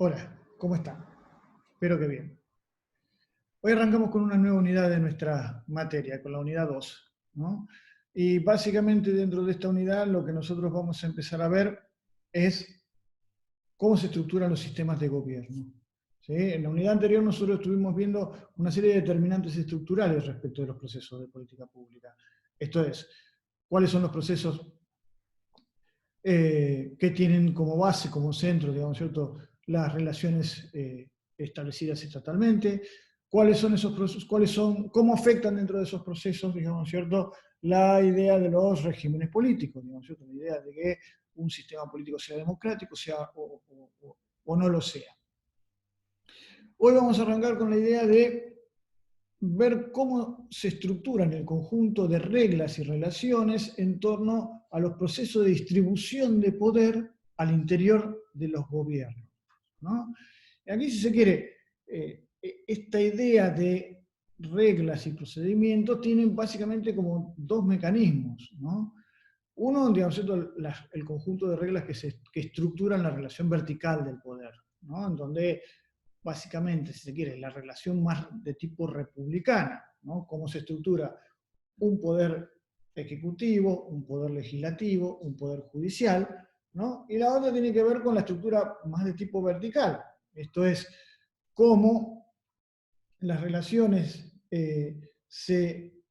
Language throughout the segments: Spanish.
Hola, ¿cómo están? Espero que bien. Hoy arrancamos con una nueva unidad de nuestra materia, con la unidad 2, ¿no? Y básicamente dentro de esta unidad lo que nosotros vamos a empezar a ver es cómo se estructuran los sistemas de gobierno. ¿Sí? En la unidad anterior nosotros estuvimos viendo una serie de determinantes estructurales respecto de los procesos de política pública. Esto es, cuáles son los procesos que tienen como base, como centro, digamos, ¿cierto?, las relaciones establecidas estatalmente, cuáles son esos procesos, cómo afectan dentro de esos procesos, digamos, ¿cierto?, la idea de los regímenes políticos, digamos, ¿cierto?, la idea de que un sistema político sea democrático o no lo sea. Hoy vamos a arrancar con la idea de ver cómo se estructuran el conjunto de reglas y relaciones en torno a los procesos de distribución de poder al interior de los gobiernos, ¿no? Y aquí, si se quiere, esta idea de reglas y procedimientos tienen básicamente como dos mecanismos, ¿no? Uno, digamos, el conjunto de reglas que estructuran la relación vertical del poder, ¿no? En donde básicamente, si se quiere, la relación más de tipo republicana, ¿no? Cómo se estructura un poder ejecutivo, un poder legislativo, un poder judicial, ¿no? Y la otra tiene que ver con la estructura más de tipo vertical. Esto es, cómo las relaciones se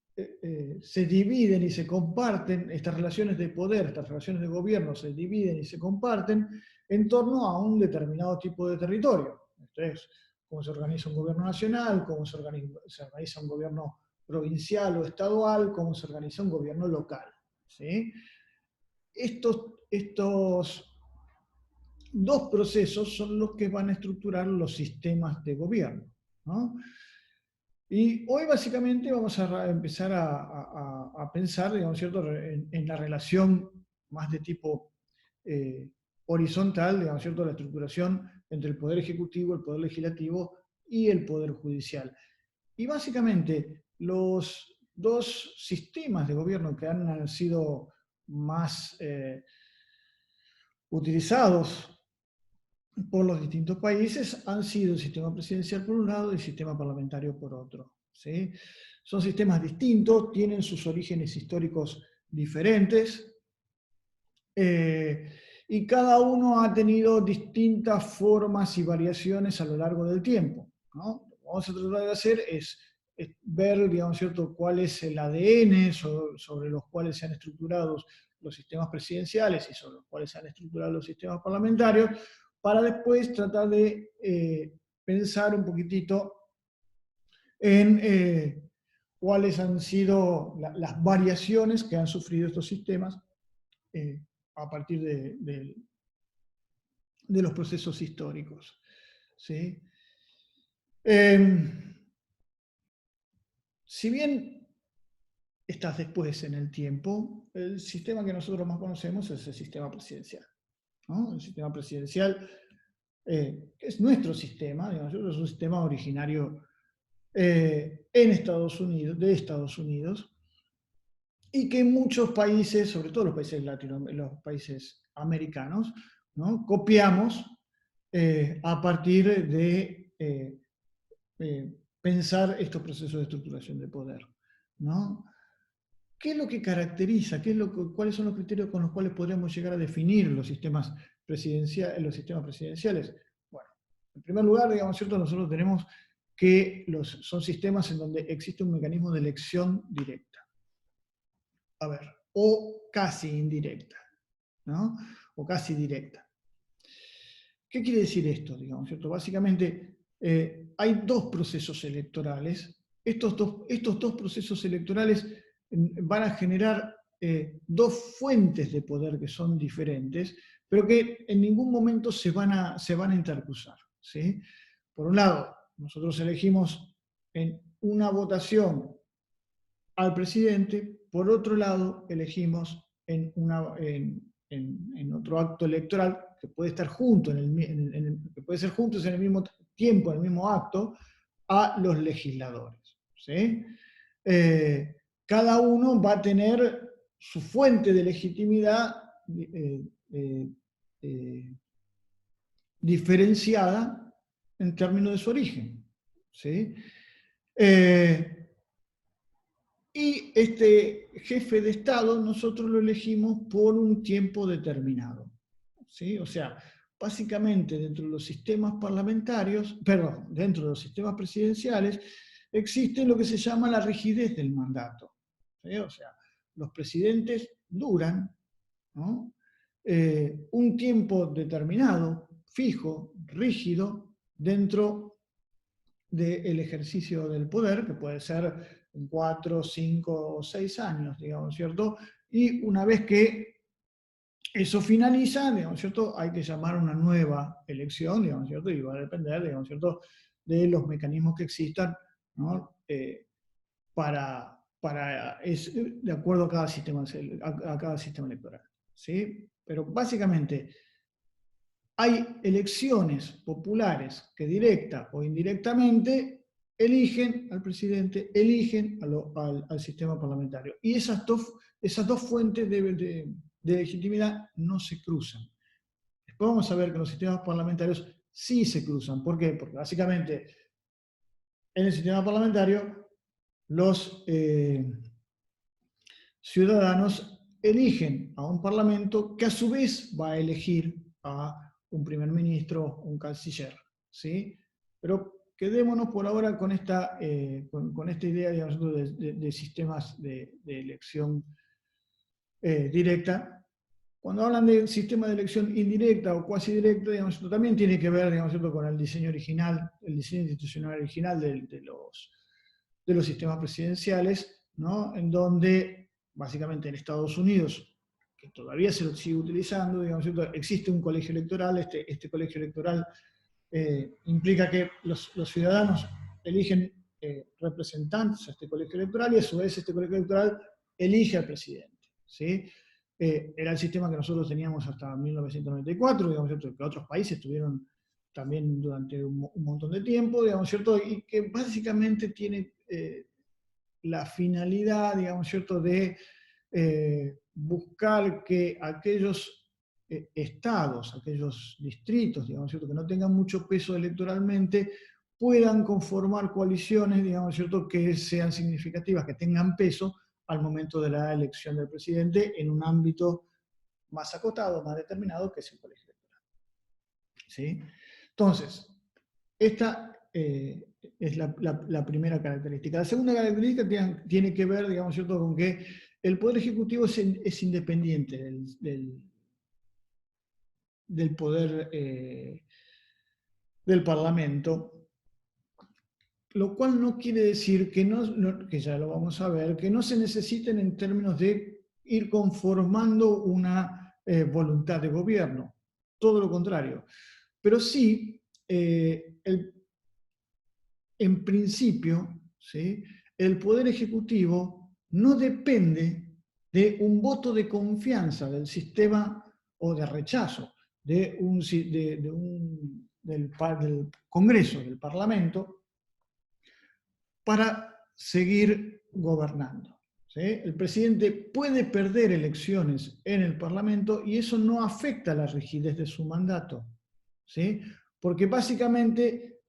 dividen y se comparten, estas relaciones de poder, estas relaciones de gobierno se dividen y se comparten en torno a un determinado tipo de territorio. Esto es, cómo se organiza un gobierno nacional, cómo se organiza un gobierno provincial o estadual, cómo se organiza un gobierno local. ¿Sí? Estos dos procesos son los que van a estructurar los sistemas de gobierno, ¿no? Y hoy básicamente vamos a empezar a pensar, digamos, ¿cierto?, en la relación más de tipo eh, horizontal, digamos, ¿cierto?, la estructuración entre el poder ejecutivo, el poder legislativo y el poder judicial. Y básicamente los dos sistemas de gobierno que han sido más utilizados por los distintos países han sido el sistema presidencial por un lado y el sistema parlamentario por otro. ¿Sí? Son sistemas distintos, tienen sus orígenes históricos diferentes, y cada uno ha tenido distintas formas y variaciones a lo largo del tiempo, ¿no? Lo que vamos a tratar de hacer es ver, digamos, ¿cierto?, cuál es el ADN sobre los cuales se han estructurado los sistemas presidenciales y sobre los cuales se han estructurado los sistemas parlamentarios, para después tratar de pensar un poquitito en cuáles han sido las variaciones que han sufrido estos sistemas eh, a partir de los procesos históricos. ¿Sí? Si bien estás después en el tiempo, el sistema que nosotros más conocemos es el sistema presidencial, ¿no? El sistema presidencial es nuestro sistema, digamos, es un sistema originario en Estados Unidos, de Estados Unidos, y que muchos países, sobre todo los países los países americanos, ¿no?, copiamos a partir de pensar estos procesos de estructuración de poder, ¿no? ¿Qué es lo que caracteriza? ¿Cuáles son los criterios con los cuales podríamos llegar a definir los sistemas presidenciales? Bueno, en primer lugar, digamos, ¿cierto?, nosotros tenemos que son sistemas en donde existe un mecanismo de elección directa. A ver, o casi indirecta, ¿no? O casi directa. ¿Qué quiere decir esto, digamos, ¿cierto? Básicamente, hay dos procesos electorales. Estos dos procesos electorales van a generar dos fuentes de poder que son diferentes, pero que en ningún momento se van a intercruzar, ¿sí? Por un lado, nosotros elegimos en una votación al presidente, por otro lado, elegimos en otro acto electoral, que puede estar junto que puede ser juntos en el mismo tiempo, en el mismo acto, a los legisladores. ¿Sí? Cada uno va a tener su fuente de legitimidad eh, eh, diferenciada en términos de su origen. ¿Sí? Y este jefe de Estado nosotros lo elegimos por un tiempo determinado. ¿Sí? O sea, básicamente dentro de los sistemas parlamentarios, perdón, dentro de los sistemas presidenciales, existe lo que se llama la rigidez del mandato. ¿Sí? O sea, los presidentes duran, ¿no? Un tiempo determinado, fijo, rígido, dentro del ejercicio del poder, que puede ser 4, 5 o 6 años, digamos, ¿cierto? Y una vez que eso finaliza, digamos, ¿cierto? Hay que llamar a una nueva elección, digamos, ¿cierto? Y va a depender, digamos, ¿cierto? De los mecanismos que existan, ¿no? De acuerdo a cada sistema electoral, ¿sí? Pero básicamente hay elecciones populares que directa o indirectamente eligen al presidente, eligen al sistema parlamentario. Y esas dos fuentes de legitimidad no se cruzan. Después vamos a ver que los sistemas parlamentarios sí se cruzan. ¿Por qué? Porque básicamente en el sistema parlamentario los ciudadanos eligen a un parlamento que a su vez va a elegir a un primer ministro, un canciller, ¿sí? Pero quedémonos por ahora con esta idea, digamos, de sistemas de elección directa. Cuando hablan de sistema de elección indirecta o cuasi directa, digamos, esto también tiene que ver, digamos, con el diseño original, el diseño institucional original de los sistemas presidenciales, ¿no? En donde, básicamente en Estados Unidos, que todavía se lo sigue utilizando, digamos, existe un colegio electoral. Este colegio electoral implica que los ciudadanos eligen representantes a este colegio electoral y a su vez este colegio electoral elige al presidente, ¿sí? Era el sistema que nosotros teníamos hasta 1994, digamos, ¿cierto? Que otros países tuvieron también durante un montón de tiempo, digamos, ¿cierto? Y que básicamente tiene la finalidad, digamos, ¿cierto?, de buscar que aquellos estados, aquellos distritos, digamos, ¿cierto?, que no tengan mucho peso electoralmente, puedan conformar coaliciones, digamos, ¿cierto?, que sean significativas, que tengan peso al momento de la elección del presidente en un ámbito más acotado, más determinado, que es el colegio electoral. ¿Sí? Entonces, esta es la primera característica. La segunda característica tiene que ver, digamos, ¿cierto?, con que el Poder Ejecutivo es independiente del poder del Parlamento, lo cual no quiere decir que ya lo vamos a ver, que no se necesiten en términos de ir conformando una voluntad de gobierno. Todo lo contrario. Pero sí, en principio, ¿sí?, el Poder Ejecutivo no depende de un voto de confianza del sistema o de rechazo del Congreso, del Parlamento, para seguir gobernando. ¿Sí? El presidente puede perder elecciones en el Parlamento y eso no afecta la rigidez de su mandato, ¿sí? Porque básicamente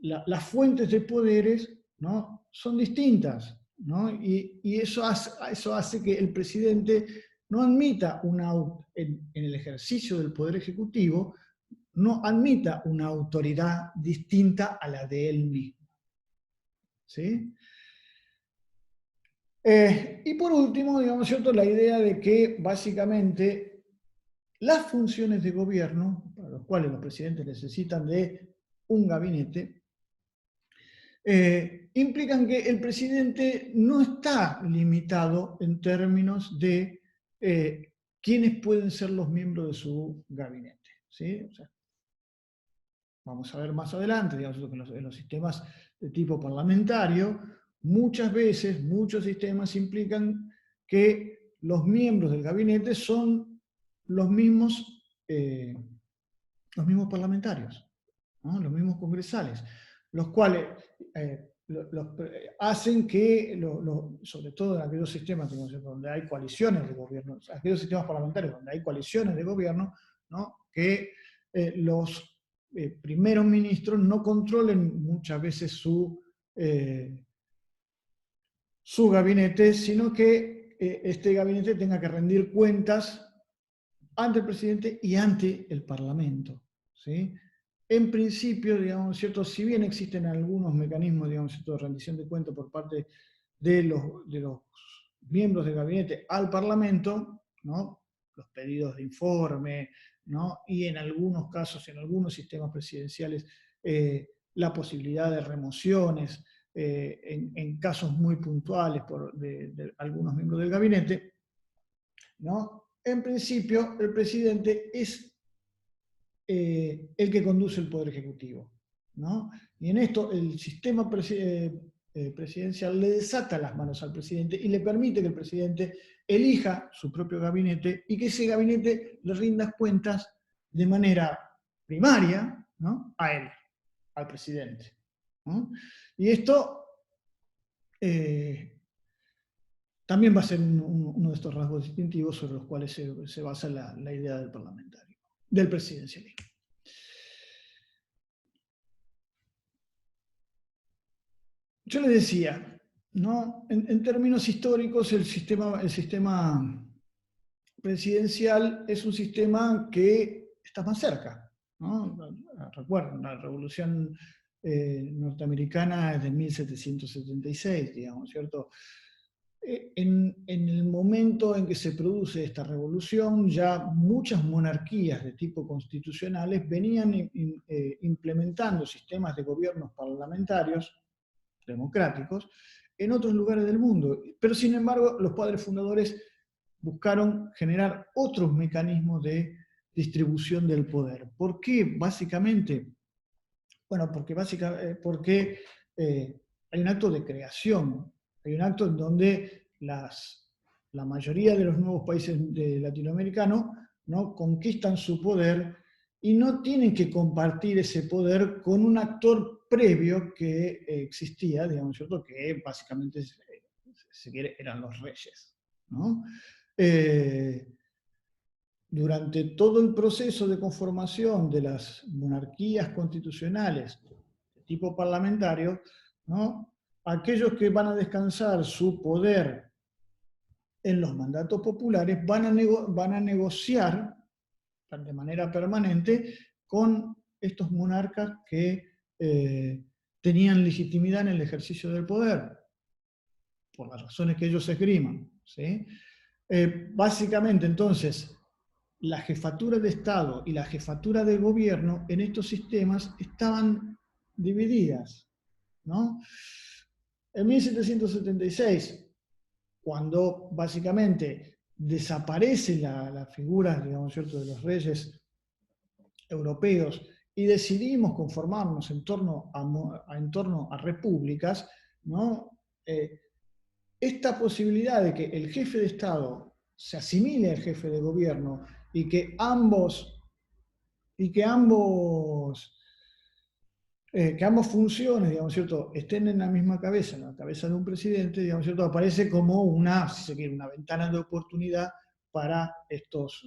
las fuentes de poderes, ¿no?, son distintas, ¿no? Y eso hace que el presidente no admita en el ejercicio del Poder Ejecutivo, no admita una autoridad distinta a la de él mismo. ¿Sí? Y por último, digamos, ¿cierto?, la idea de que básicamente las funciones de gobierno, para los cuales los presidentes necesitan de un gabinete, implican que el presidente no está limitado en términos de quiénes pueden ser los miembros de su gabinete. ¿Sí? O sea, vamos a ver más adelante, digamos, en los sistemas de tipo parlamentario, muchas veces, muchos sistemas implican que los miembros del gabinete son los mismos parlamentarios, ¿no?, los mismos congresales, los cuales hacen que, sobre todo en aquellos sistemas donde hay coaliciones de gobierno, aquellos sistemas parlamentarios donde hay coaliciones de gobierno, ¿no?, que los primeros ministros no controlen muchas veces su gabinete, sino que este gabinete tenga que rendir cuentas ante el presidente y ante el Parlamento, ¿sí? En principio, digamos, ¿cierto? Si bien existen algunos mecanismos, digamos, ¿cierto?, de rendición de cuentas por parte de los miembros del gabinete al Parlamento, ¿no?, los pedidos de informe, ¿no?, y en algunos casos, en algunos sistemas presidenciales, la posibilidad de remociones en casos muy puntuales de algunos miembros del gabinete, ¿no? En principio, el presidente es el que conduce el Poder Ejecutivo, ¿no? Y en esto el sistema presidencial le desata las manos al presidente y le permite que el presidente elija su propio gabinete y que ese gabinete le rinda cuentas de manera primaria, ¿no?, a él, al presidente, ¿no? Y esto también va a ser uno de estos rasgos distintivos sobre los cuales se basa la idea del parlamentario, del presidencialismo. Yo le decía, ¿no?, en términos históricos, el sistema presidencial es un sistema que está más cerca, ¿no? Recuerden, la Revolución norteamericana es de 1776, digamos, ¿cierto? En el momento en que se produce esta revolución, ya muchas monarquías de tipo constitucionales venían implementando sistemas de gobiernos parlamentarios democráticos en otros lugares del mundo. Pero sin embargo, los padres fundadores buscaron generar otros mecanismos de distribución del poder. ¿Por qué? Básicamente, bueno, porque hay un acto de creación, hay un acto en donde la mayoría de los nuevos países latinoamericanos, ¿no?, conquistan su poder y no tienen que compartir ese poder con un actor previo que existía, digamos, ¿cierto?, que básicamente, si se quiere, eran los reyes, ¿no? Durante todo el proceso de conformación de las monarquías constitucionales de tipo parlamentario, ¿no?, aquellos que van a descansar su poder en los mandatos populares van a negociar de manera permanente con estos monarcas que tenían legitimidad en el ejercicio del poder, por las razones que ellos esgriman, ¿sí? Básicamente, entonces, la jefatura de Estado y la jefatura de gobierno en estos sistemas estaban divididas, ¿no? En 1776, cuando básicamente desaparece la figura, digamos, ¿cierto?, de los reyes europeos y decidimos conformarnos en torno a repúblicas, ¿no? Esta posibilidad de que el jefe de Estado se asimile al jefe de gobierno y que ambos funciones, digamos, ¿cierto?, estén en la misma cabeza, en la cabeza de un presidente, digamos, ¿cierto?, aparece como una, si se quiere, una ventana de oportunidad para estos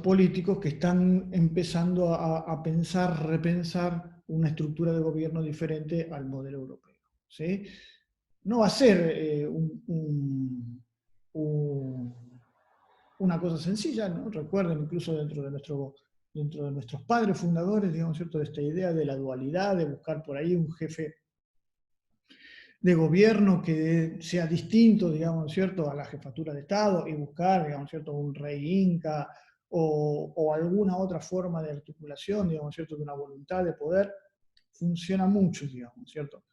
políticos que están empezando a pensar, repensar una estructura de gobierno diferente al modelo europeo, ¿sí? No va a ser una cosa sencilla, ¿no? Recuerden, incluso dentro de nuestros padres fundadores, digamos, ¿cierto?, de esta idea de la dualidad, de buscar por ahí un jefe de gobierno que sea distinto, digamos, ¿cierto?, a la jefatura de Estado y buscar, digamos, ¿cierto?, un rey inca o alguna otra forma de articulación, digamos, ¿cierto?, de una voluntad de poder, funciona mucho, digamos, ¿cierto?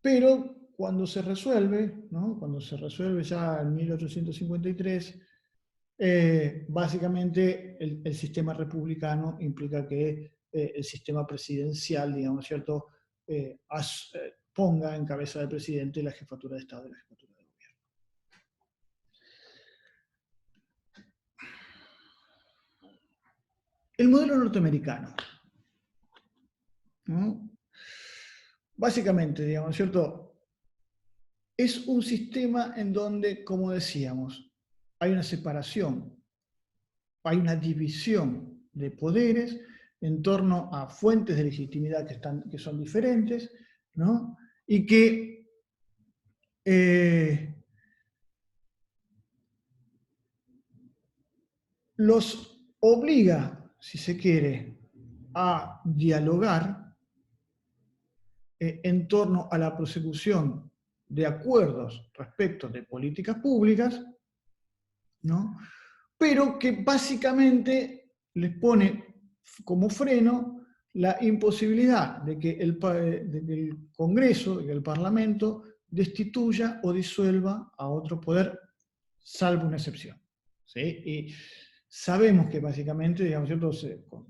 Pero cuando se resuelve, ¿no?, cuando se resuelve ya en 1853, básicamente el sistema republicano implica que el sistema presidencial, digamos, ¿cierto?, ponga en cabeza del presidente la jefatura de Estado y la jefatura de gobierno. El modelo norteamericano, ¿no?, básicamente, digamos, ¿cierto?, es un sistema en donde, como decíamos, hay una separación, hay una división de poderes en torno a fuentes de legitimidad que son diferentes, ¿no? Y que los obliga, si se quiere, a dialogar en torno a la prosecución de acuerdos respecto de políticas públicas, ¿no? Pero que básicamente les pone como freno la imposibilidad de que el Congreso, de que el Parlamento destituya o disuelva a otro poder, salvo una excepción. ¿Sí? Y sabemos que básicamente, digamos, incluso con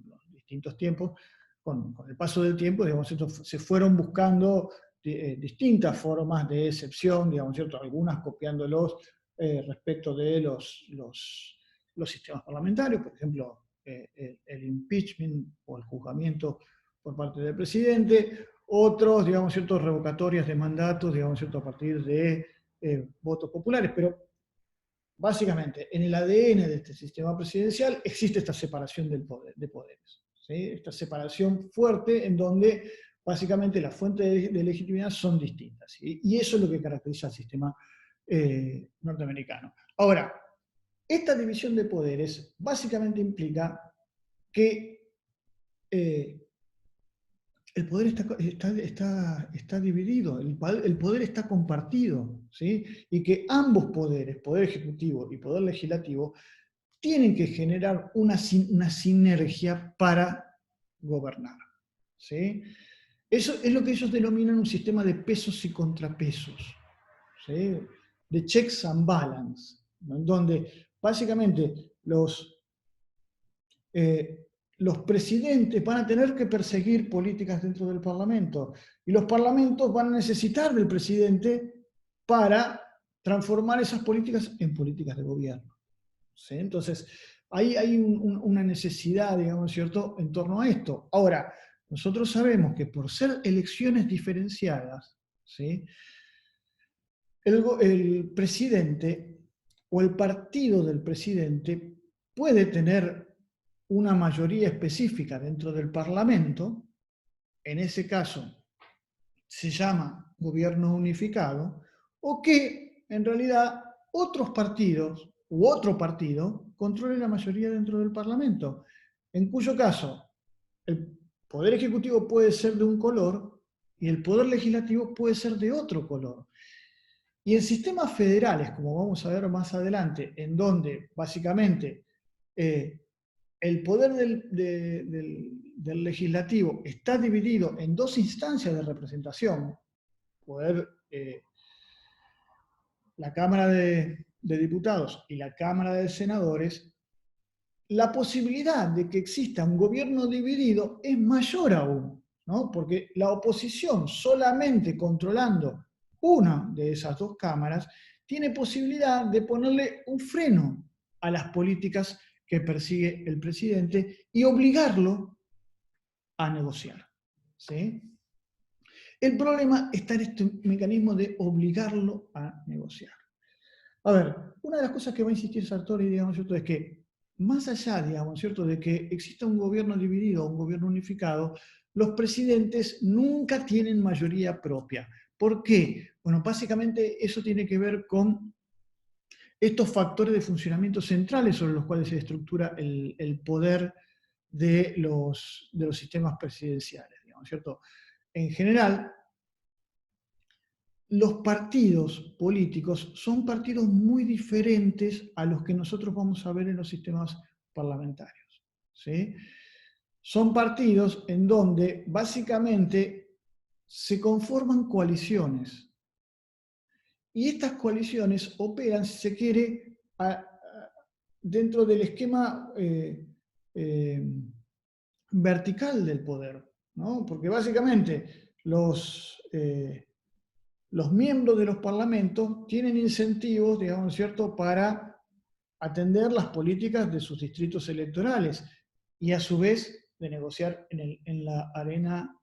los distintos tiempos, con el paso del tiempo, digamos, se fueron buscando distintas formas de excepción, digamos, ¿cierto? Algunas copiándolos respecto de los sistemas parlamentarios, por ejemplo, el impeachment o el juzgamiento por parte del presidente, otros, digamos, ciertos revocatorias de mandatos, digamos, cierto, a partir de votos populares, pero básicamente en el ADN de este sistema presidencial existe esta separación de poderes, ¿sí? Esta separación fuerte en donde básicamente las fuentes de legitimidad son distintas, ¿sí? Y eso es lo que caracteriza al sistema norteamericano. Ahora, esta división de poderes básicamente implica que el poder está dividido, el poder está compartido, ¿sí? Y que ambos poderes, poder ejecutivo y poder legislativo, tienen que generar una sinergia para gobernar, ¿sí? Eso es lo que ellos denominan un sistema de pesos y contrapesos, ¿sí? De checks and balance, ¿no? En donde básicamente los presidentes van a tener que perseguir políticas dentro del Parlamento y los parlamentos van a necesitar del presidente para transformar esas políticas en políticas de gobierno, ¿sí? Entonces, ahí hay una necesidad, digamos, ¿cierto?, en torno a esto. Ahora, nosotros sabemos que por ser elecciones diferenciadas, ¿sí?, el presidente o el partido del presidente puede tener una mayoría específica dentro del Parlamento, en ese caso se llama gobierno unificado, o que en realidad otros partidos u otro partido controle la mayoría dentro del Parlamento, en cuyo caso el Poder Ejecutivo puede ser de un color y el Poder Legislativo puede ser de otro color. Y en sistemas federales, como vamos a ver más adelante, en donde básicamente el poder del legislativo está dividido en dos instancias de representación, la Cámara de Diputados y la Cámara de Senadores, la posibilidad de que exista un gobierno dividido es mayor aún, ¿no? Porque la oposición solamente controlando una de esas dos cámaras tiene posibilidad de ponerle un freno a las políticas que persigue el presidente y obligarlo a negociar, ¿sí? El problema está en este mecanismo de obligarlo a negociar. A ver, una de las cosas que va a insistir Sartori, digamos, ¿cierto?, es que más allá, digamos, ¿cierto?, de que exista un gobierno dividido o un gobierno unificado, los presidentes nunca tienen mayoría propia. ¿Por qué? Bueno, básicamente eso tiene que ver con estos factores de funcionamiento centrales sobre los cuales se estructura el poder de los sistemas presidenciales, digamos, ¿cierto? En general, los partidos políticos son partidos muy diferentes a los que nosotros vamos a ver en los sistemas parlamentarios, ¿sí? Son partidos en donde básicamente se conforman coaliciones. Y estas coaliciones operan, si se quiere, dentro del esquema vertical del poder, ¿no? Porque básicamente los miembros de los parlamentos tienen incentivos, digamos, ¿cierto?, para atender las políticas de sus distritos electorales y a su vez de negociar en la arena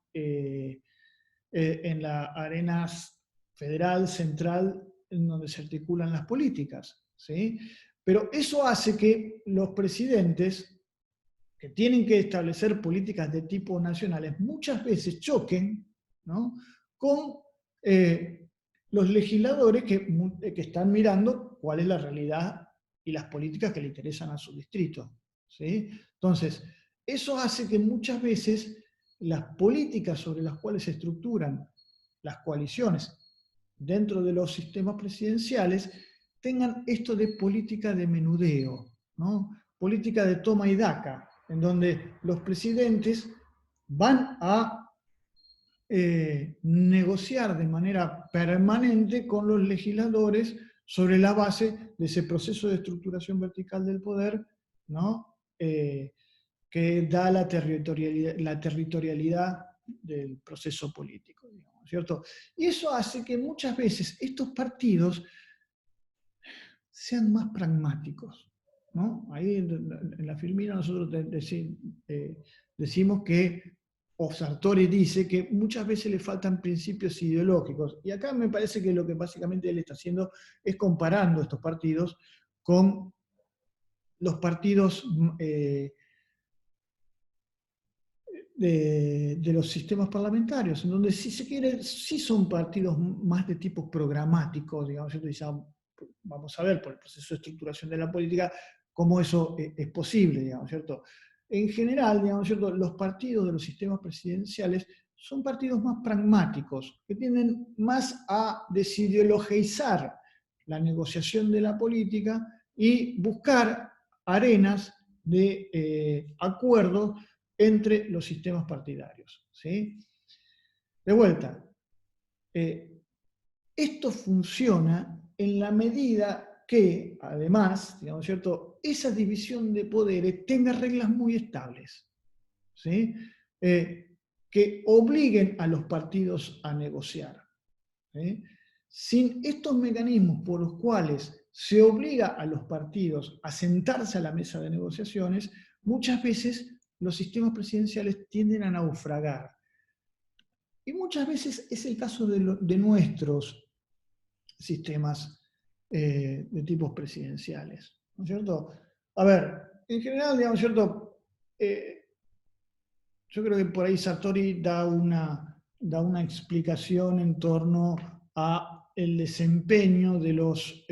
federal, central en donde se articulan las políticas, ¿sí? Pero eso hace que los presidentes, que tienen que establecer políticas de tipo nacionales, muchas veces choquen, ¿no?, con los legisladores que están mirando cuál es la realidad y las políticas que le interesan a su distrito, ¿sí? Entonces, eso hace que muchas veces las políticas sobre las cuales se estructuran las coaliciones dentro de los sistemas presidenciales tengan esto de política de menudeo, ¿no? Política de toma y daca, en donde los presidentes van a negociar de manera permanente con los legisladores sobre la base de ese proceso de estructuración vertical del poder, ¿no?, que da la territorialidad del proceso político, digamos, ¿cierto? Y eso hace que muchas veces estos partidos sean más pragmáticos, ¿no? Ahí en la Filmina nosotros decimos que, o Sartori dice que muchas veces le faltan principios ideológicos. Y acá me parece que lo que básicamente él está haciendo es comparando estos partidos con los partidos de los sistemas parlamentarios, en donde, si se quiere, sí son partidos más de tipo programático, digamos, ¿cierto? Vamos a ver por el proceso de estructuración de la política cómo eso es posible, digamos, ¿cierto? En general, digamos, ¿cierto?, los partidos de los sistemas presidenciales son partidos más pragmáticos, que tienden más a desideologizar la negociación de la política y buscar arenas de acuerdo entre los sistemas partidarios, ¿sí? De vuelta, esto funciona en la medida que, además, digamos, ¿cierto?, esa división de poderes tenga reglas muy estables, ¿sí?, que obliguen a los partidos a negociar, ¿sí? Sin estos mecanismos por los cuales se obliga a los partidos a sentarse a la mesa de negociaciones, muchas veces los sistemas presidenciales tienden a naufragar. Y muchas veces es el caso de nuestros sistemas de tipos presidenciales, ¿no es cierto? A ver, en general, digamos, ¿cierto? Yo creo que por ahí Sartori da una explicación en torno a el desempeño de los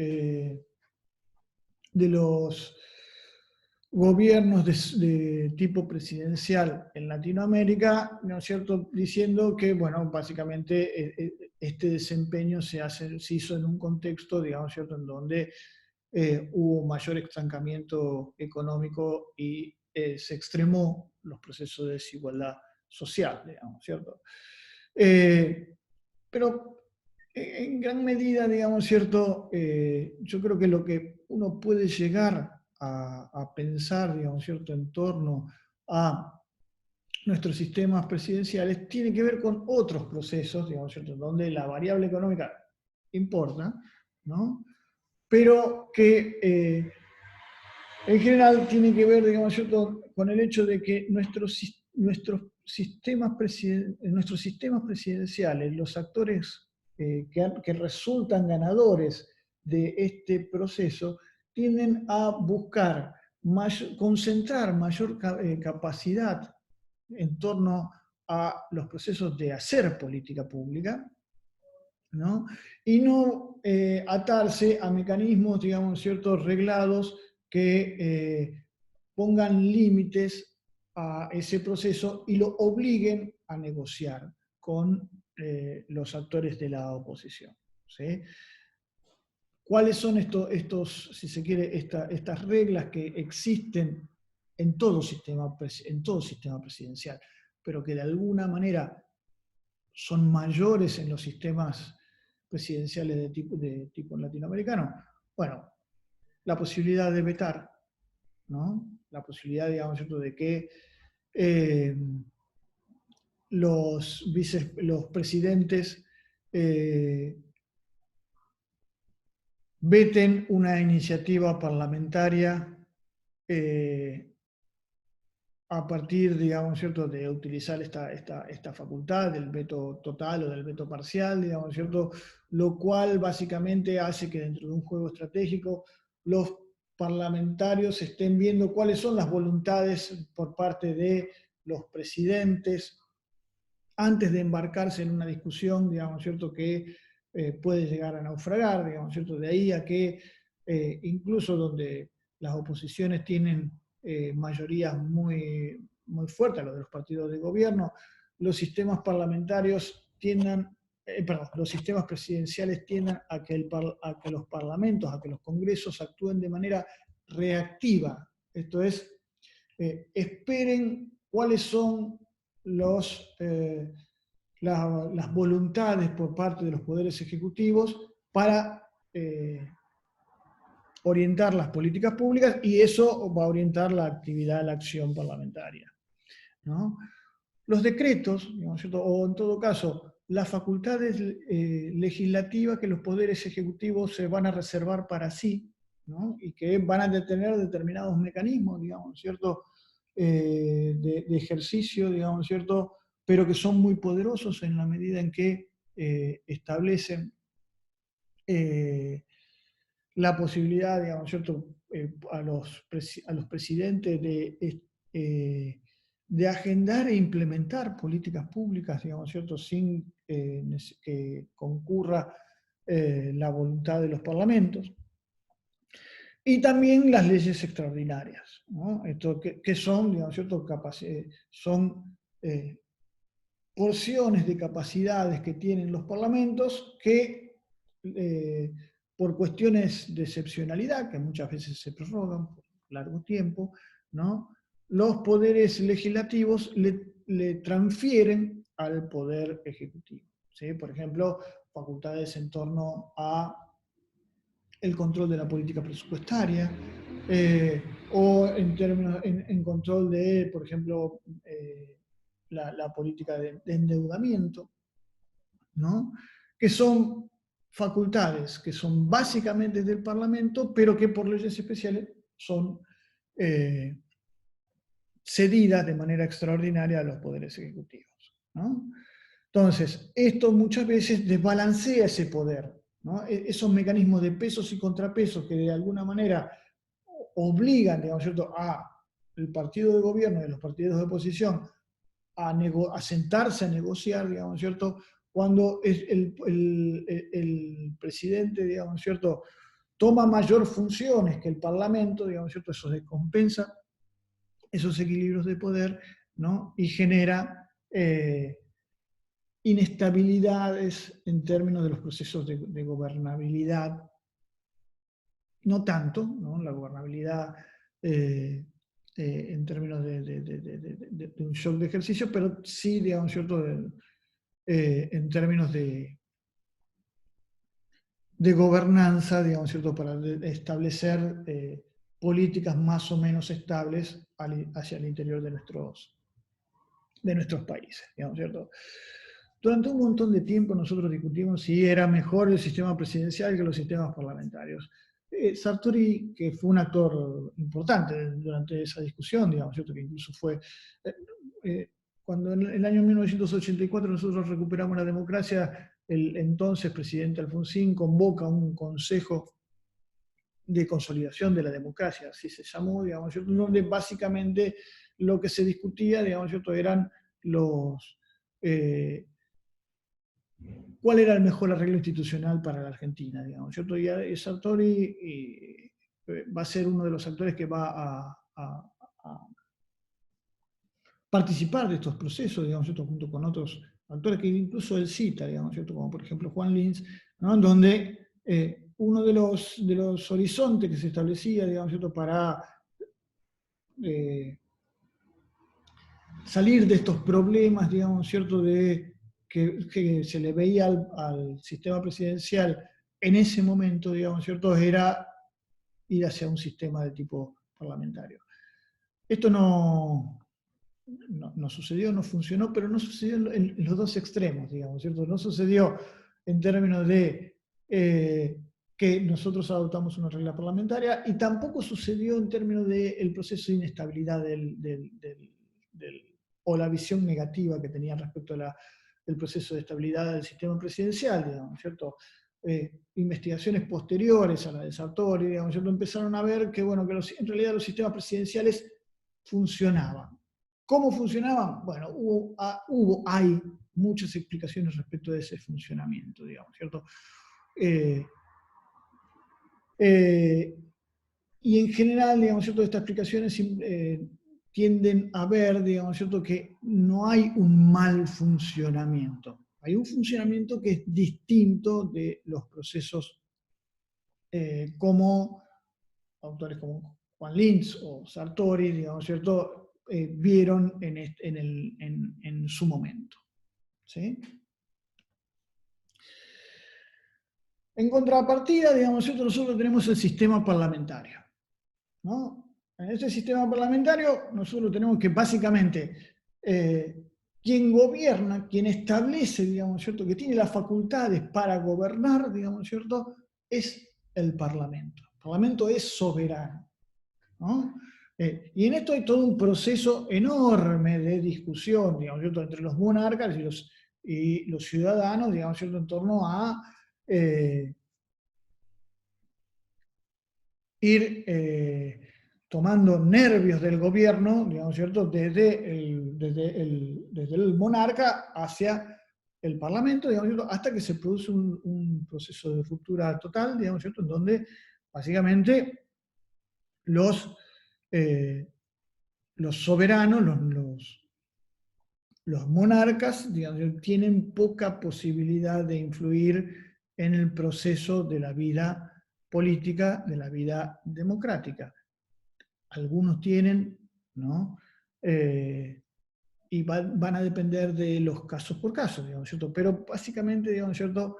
gobiernos de tipo presidencial en Latinoamérica, ¿no es cierto?, diciendo que, bueno, básicamente este desempeño se hizo en un contexto, digamos, ¿cierto?, en donde hubo mayor estancamiento económico y se extremó los procesos de desigualdad social, digamos, ¿cierto? Pero en gran medida, digamos, ¿cierto? Yo creo que lo que uno puede llegar a pensar, digamos, ¿cierto?, en torno a nuestros sistemas presidenciales tiene que ver con otros procesos, digamos, ¿cierto?, donde la variable económica importa, ¿no?, pero que en general tiene que ver, digamos, ¿cierto?, con el hecho de que nuestros sistemas presidenciales, los actores que resultan ganadores de este proceso, tienden a buscar concentrar mayor capacidad en torno a los procesos de hacer política pública, ¿no?, y no atarse a mecanismos, digamos, ciertos reglados que pongan límites a ese proceso y lo obliguen a negociar con los actores de la oposición, ¿sí? ¿Cuáles son si se quiere, estas reglas que existen en todo sistema presidencial, pero que de alguna manera son mayores en los sistemas presidenciales de tipo latinoamericano? Bueno, la posibilidad de vetar, ¿no?, la posibilidad, digamos, de que los presidentes veten una iniciativa parlamentaria a partir, digamos, ¿cierto?, de utilizar esta facultad del veto total o del veto parcial, digamos, ¿cierto?, lo cual básicamente hace que dentro de un juego estratégico los parlamentarios estén viendo cuáles son las voluntades por parte de los presidentes antes de embarcarse en una discusión, digamos, ¿cierto?, que puede llegar a naufragar, digamos, ¿cierto?, de ahí a que incluso donde las oposiciones tienen mayorías muy fuertes, los de los partidos de gobierno, los sistemas parlamentarios los sistemas presidenciales tienden a que los parlamentos, a que los congresos actúen de manera reactiva. Esto es, esperen cuáles son las voluntades por parte de los poderes ejecutivos para orientar las políticas públicas, y eso va a orientar la actividad, la acción parlamentaria, ¿no? Los decretos, digamos, ¿cierto?, o en todo caso, las facultades legislativas que los poderes ejecutivos se van a reservar para sí, ¿no?, y que van a tener determinados mecanismos, digamos, ¿cierto?, de ejercicio, digamos, ¿cierto?, pero que son muy poderosos en la medida en que establecen la posibilidad, digamos, ¿cierto?, a los presidentes de agendar e implementar políticas públicas, digamos, ¿cierto?, sin que concurra la voluntad de los parlamentos. Y también las leyes extraordinarias, ¿no? Esto, que son, digamos, ¿cierto?, son porciones de capacidades que tienen los parlamentos que por cuestiones de excepcionalidad, que muchas veces se prorrogan por largo tiempo, ¿no?, los poderes legislativos le transfieren al poder ejecutivo, ¿sí? Por ejemplo, facultades en torno a el control de la política presupuestaria, o en control de, por ejemplo, la política de endeudamiento, ¿no?, que son facultades que son básicamente del Parlamento, pero que por leyes especiales son cedidas de manera extraordinaria a los poderes ejecutivos, ¿no? Entonces, esto muchas veces desbalancea ese poder, ¿no? Esos mecanismos de pesos y contrapesos que de alguna manera obligan, digamos, ¿cierto?, a el partido de gobierno y a los partidos de oposición a sentarse a negociar, digamos, ¿cierto?, cuando el presidente, digamos, ¿cierto?, toma mayor funciones que el Parlamento, digamos, ¿cierto?, eso descompensa esos equilibrios de poder, ¿no?, y genera inestabilidades en términos de los procesos de gobernabilidad. No tanto, ¿no?, la gobernabilidad en términos de un shock de ejercicio, pero sí, digamos, ¿cierto?, en términos de gobernanza, digamos, ¿cierto?, para establecer políticas más o menos estables hacia el interior de nuestros países, digamos, ¿cierto? Durante un montón de tiempo nosotros discutimos si era mejor el sistema presidencial que los sistemas parlamentarios. Sartori, que fue un actor importante durante esa discusión, digamos, ¿cierto?, que incluso fue... cuando en el año 1984 nosotros recuperamos la democracia, el entonces presidente Alfonsín convoca un consejo de consolidación de la democracia, así se llamó, digamos, ¿cierto?, donde básicamente lo que se discutía, digamos, ¿cierto?, eran cuál era el mejor arreglo institucional para la Argentina, digamos, ¿cierto? Y Sartori va a ser uno de los actores que va a participar de estos procesos, digamos, ¿cierto?, junto con otros actores que incluso él cita, digamos, ¿cierto?, como por ejemplo Juan Lins, ¿no?, donde uno de los horizontes que se establecía, digamos, ¿cierto?, para salir de estos problemas, digamos, ¿cierto?, que se le veía al sistema presidencial en ese momento, digamos, ¿cierto?, era ir hacia un sistema de tipo parlamentario. Esto no sucedió, no funcionó, pero no sucedió en los dos extremos, digamos, ¿cierto? No sucedió en términos de que nosotros adoptamos una regla parlamentaria, y tampoco sucedió en términos del proceso de inestabilidad o la visión negativa que tenían respecto a del proceso de estabilidad del sistema presidencial, digamos, ¿cierto? Investigaciones posteriores a la de Sartori, digamos, ¿cierto? Empezaron a ver que, bueno, que en realidad los sistemas presidenciales funcionaban. ¿Cómo funcionaban? Bueno, hay muchas explicaciones respecto de ese funcionamiento, digamos, ¿cierto? Y en general, digamos, ¿cierto? Estas explicaciones tienden a ver, digamos, ¿cierto? Que no hay un mal funcionamiento. Hay un funcionamiento que es distinto de los procesos como autores como Juan Linz o Sartori, digamos, ¿cierto? Vieron en su momento. ¿Sí? En contrapartida, digamos, nosotros tenemos el sistema parlamentario, ¿no? En este sistema parlamentario nosotros tenemos que básicamente quien gobierna, quien establece, digamos, ¿cierto?, que tiene las facultades para gobernar, digamos, ¿cierto?, es el Parlamento. El Parlamento es soberano, ¿no? Y en esto hay todo un proceso enorme de discusión, digamos, ¿cierto?, entre los monarcas y los ciudadanos, digamos, ¿cierto?, en torno a ir tomando nervios del gobierno, digamos, ¿cierto?, desde el monarca hacia el parlamento, digamos, ¿cierto?, hasta que se produce un proceso de ruptura total, digamos, ¿cierto?, en donde básicamente los soberanos, los monarcas, digamos, tienen poca posibilidad de influir en el proceso de la vida política, de la vida democrática. Algunos tienen, ¿no? Y van a depender de los casos por caso, digamos, ¿cierto? Pero básicamente, digamos, ¿cierto?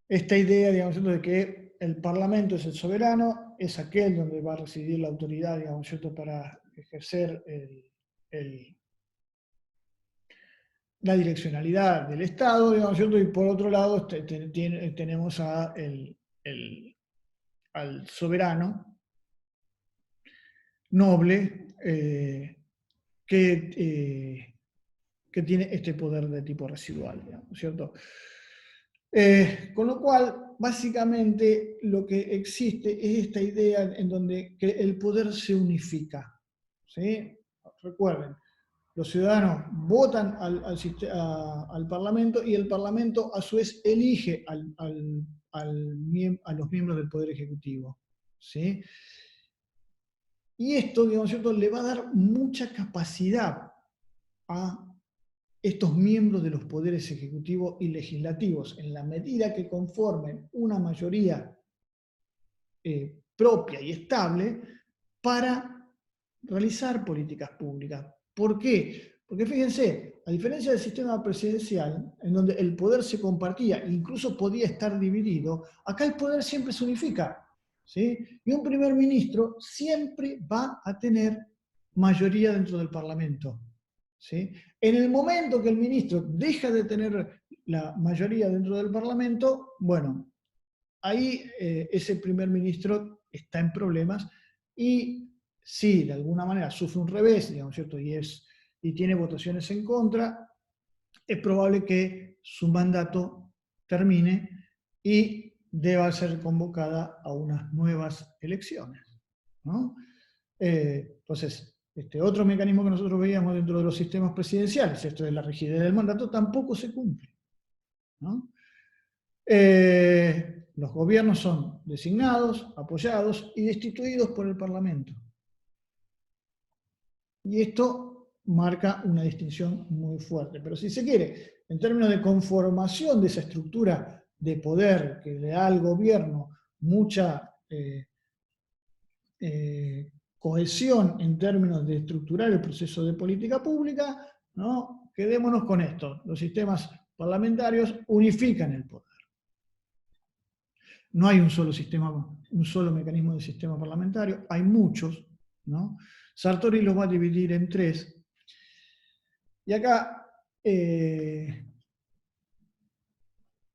Esta idea, digamos, ¿cierto?, de que el Parlamento es el soberano, es aquel donde va a residir la autoridad, digamos, ¿cierto?, para ejercer la direccionalidad del Estado, digamos, ¿cierto? Y por otro lado tenemos al soberano noble que tiene este poder de tipo residual, digamos, ¿cierto? Con lo cual, básicamente, lo que existe es esta idea en donde que el poder se unifica, ¿sí? Recuerden, los ciudadanos votan al Parlamento y el Parlamento a su vez elige a los miembros del Poder Ejecutivo, ¿sí? Y esto, digamos, ¿cierto?, le va a dar mucha capacidad a estos miembros de los poderes ejecutivo y legislativos, en la medida que conformen una mayoría propia y estable para realizar políticas públicas. ¿Por qué? Porque fíjense, a diferencia del sistema presidencial, en donde el poder se compartía, incluso podía estar dividido, acá el poder siempre se unifica, ¿sí? Y un primer ministro siempre va a tener mayoría dentro del Parlamento, ¿sí? En el momento que el ministro deja de tener la mayoría dentro del Parlamento, bueno, ahí ese primer ministro está en problemas y si de alguna manera sufre un revés, digamos, ¿cierto?, y tiene votaciones en contra, es probable que su mandato termine y deba ser convocada a unas nuevas elecciones, ¿no? Entonces, este otro mecanismo que nosotros veíamos dentro de los sistemas presidenciales, esto de la rigidez del mandato, tampoco se cumple, ¿no? Los gobiernos son designados, apoyados y destituidos por el Parlamento. Y esto marca una distinción muy fuerte. Pero si se quiere, en términos de conformación de esa estructura de poder que le da al gobierno mucha cohesión en términos de estructurar el proceso de política pública, ¿no? Quedémonos con esto. Los sistemas parlamentarios unifican el poder. No hay un solo sistema, un solo mecanismo de sistema parlamentario, hay muchos, ¿no? Sartori los va a dividir en tres. Y acá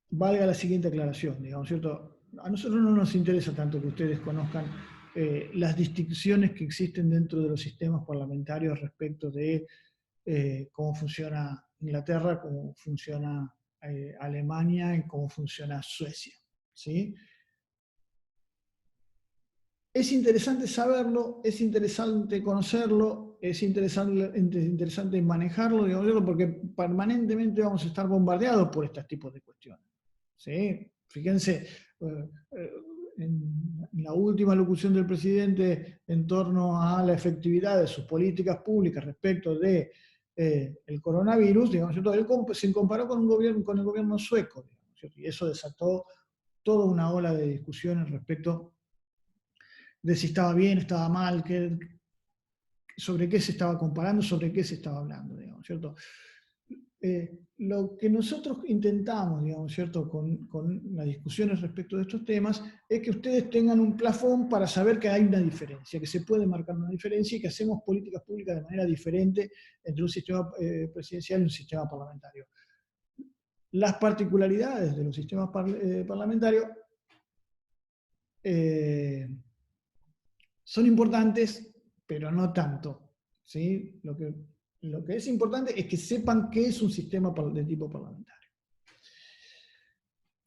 valga la siguiente aclaración, digamos, ¿cierto? a nosotros no nos interesa tanto que ustedes conozcan las distinciones que existen dentro de los sistemas parlamentarios respecto de cómo funciona Inglaterra, cómo funciona Alemania y cómo funciona Suecia. ¿Sí? Es interesante saberlo, es interesante conocerlo, es interesante manejarlo, digamos, porque permanentemente vamos a estar bombardeados por estos tipos de cuestiones. ¿Sí? Fíjense, en la última locución del presidente en torno a la efectividad de sus políticas públicas respecto de el coronavirus, digamos, él se comparó con el gobierno sueco, digamos, y eso desató toda una ola de discusiones respecto de si estaba bien, estaba mal, sobre qué se estaba comparando, sobre qué se estaba hablando, digamos, ¿cierto? Lo que nosotros intentamos, digamos, ¿cierto?, con las discusiones respecto de estos temas, es que ustedes tengan un plafón para saber que hay una diferencia, que se puede marcar una diferencia y que hacemos políticas públicas de manera diferente entre un sistema presidencial y un sistema parlamentario. Las particularidades de los sistemas parlamentarios son importantes, pero no tanto. ¿Sí? Lo que es importante es que sepan qué es un sistema de tipo parlamentario.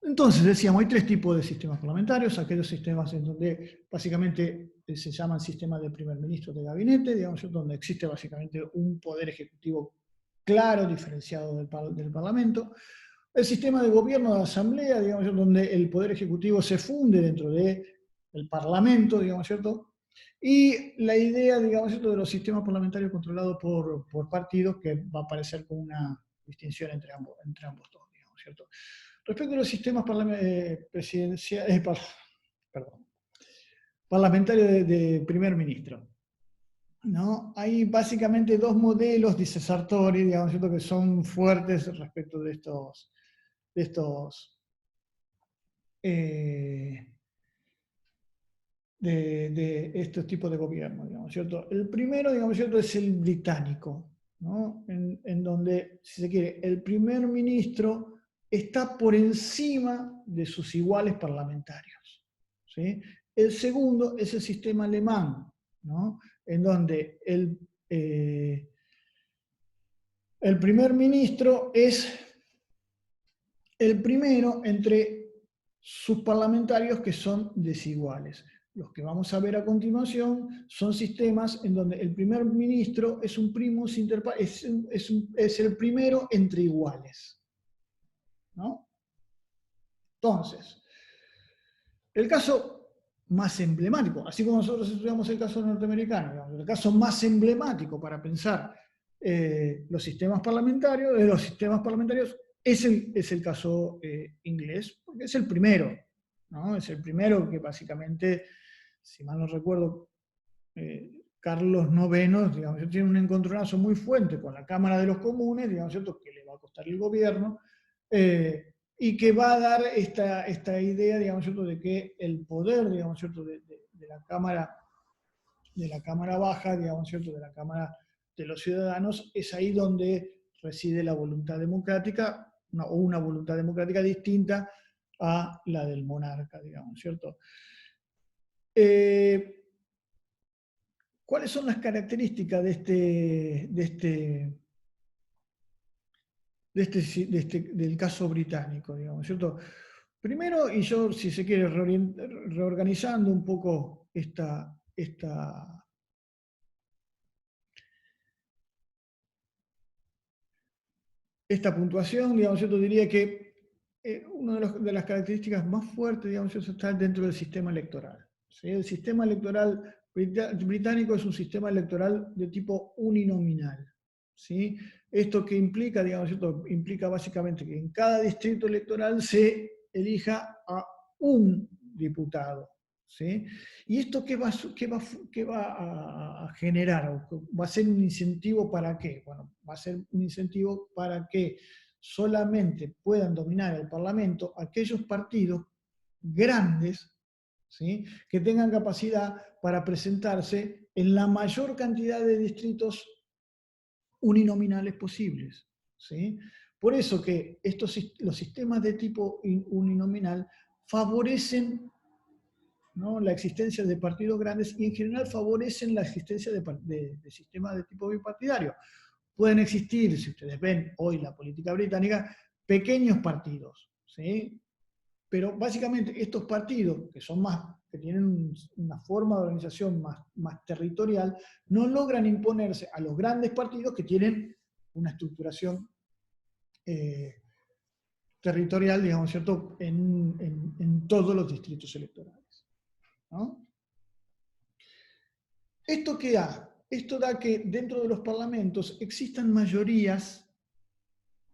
Entonces, decíamos, hay tres tipos de sistemas parlamentarios, aquellos sistemas en donde básicamente se llaman sistemas de primer ministro de gabinete, digamos, donde existe básicamente un poder ejecutivo claro, diferenciado del Parlamento. El sistema de gobierno de asamblea, digamos, donde el poder ejecutivo se funde dentro del Parlamento, digamos, ¿cierto? Y la idea, digamos, de los sistemas parlamentarios controlados por partidos, que va a aparecer con una distinción entre ambos dos, digamos, ¿cierto? Respecto a los sistemas presidenciales, parlamentarios de primer ministro, ¿no? Hay básicamente dos modelos, dice Sartori, digamos, ¿cierto?, que son fuertes respecto de estos tipos de gobierno, digamos, ¿cierto? El primero, digamos, ¿cierto?, es el británico, ¿no? En donde, si se quiere, el primer ministro está por encima de sus iguales parlamentarios, ¿sí? El segundo es el sistema alemán, ¿no?, en donde el primer ministro es el primero entre sus parlamentarios que son desiguales. Los que vamos a ver a continuación son sistemas en donde el primer ministro es un primus inter pares, es el primero entre iguales, ¿no? Entonces, el caso más emblemático, así como nosotros estudiamos el caso norteamericano, digamos, el caso más emblemático para pensar los sistemas parlamentarios es el caso inglés, porque es el primero, ¿no? Es el primero que básicamente, si mal no recuerdo, Carlos IX, digamos, tiene un encontronazo muy fuerte con la Cámara de los Comunes, digamos, ¿cierto?, que le va a costar el gobierno, y que va a dar esta idea, digamos, ¿cierto?, de que el poder, digamos, ¿cierto?, de la Cámara Baja, digamos, ¿cierto?, de la Cámara de los Ciudadanos, es ahí donde reside la voluntad democrática, o una voluntad democrática distinta a la del monarca, digamos, ¿cierto? ¿Cuáles son las características del caso británico, digamos, ¿cierto? Primero, y yo, si se quiere, reorganizando un poco esta puntuación, digamos, yo diría que una de las características más fuertes, digamos, está dentro del sistema electoral. ¿Sí? El sistema electoral británico es un sistema electoral de tipo uninominal. ¿Sí? Esto que implica, digamos, implica básicamente que en cada distrito electoral se elija a un diputado. ¿Sí? ¿Y esto qué va a generar? ¿Va a ser un incentivo para qué? Bueno, va a ser un incentivo para que solamente puedan dominar el Parlamento aquellos partidos grandes, ¿sí?, que tengan capacidad para presentarse en la mayor cantidad de distritos uninominales posibles. ¿Sí? Por eso que los sistemas de tipo uninominal favorecen, ¿no?, la existencia de partidos grandes y en general favorecen la existencia de sistemas de tipo bipartidario. Pueden existir, si ustedes ven hoy la política británica, pequeños partidos, ¿sí? Pero básicamente estos partidos, que son más, que tienen una forma de organización más territorial, no logran imponerse a los grandes partidos que tienen una estructuración territorial, digamos, ¿cierto?, en todos los distritos electorales, ¿no? ¿Esto qué da? Esto da que dentro de los parlamentos existan mayorías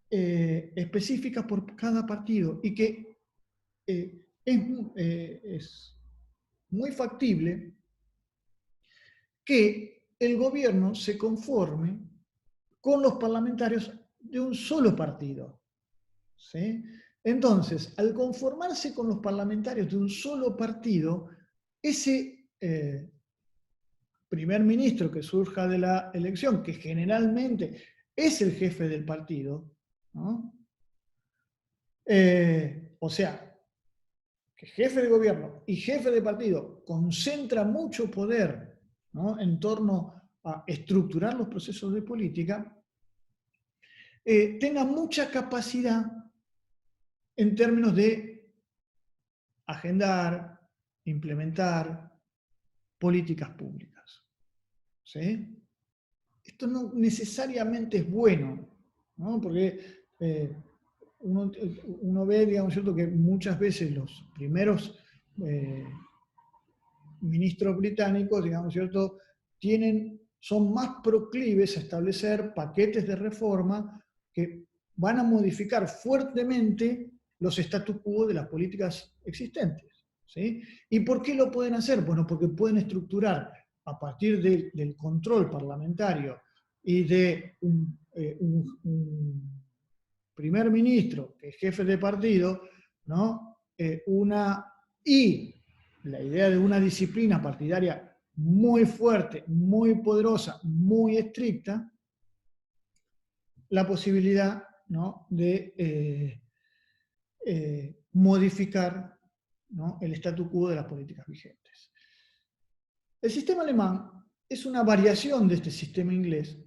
específicas por cada partido y que es muy factible que el gobierno se conforme con los parlamentarios de un solo partido, ¿sí? Entonces, al conformarse con los parlamentarios de un solo partido, ese primer ministro que surja de la elección, que generalmente es el jefe del partido, ¿no? O sea, que jefe de gobierno y jefe de partido concentra mucho poder, ¿no?, en torno a estructurar los procesos de política, tenga mucha capacidad en términos de agendar, implementar políticas públicas, ¿sí? Esto no necesariamente es bueno, ¿no? Porque uno ve, digamos, ¿cierto?, que muchas veces los primeros ministros británicos, digamos, ¿cierto?, son más proclives a establecer paquetes de reforma que van a modificar fuertemente los status quo de las políticas existentes, ¿sí? ¿Y por qué lo pueden hacer? Bueno, porque pueden estructurar a partir del control parlamentario y de un primer ministro, que es jefe de partido, ¿no?, y la idea de una disciplina partidaria muy fuerte, muy poderosa, muy estricta, la posibilidad, ¿no?, de modificar, ¿no?, el statu quo de las políticas vigentes. El sistema alemán es una variación de este sistema inglés,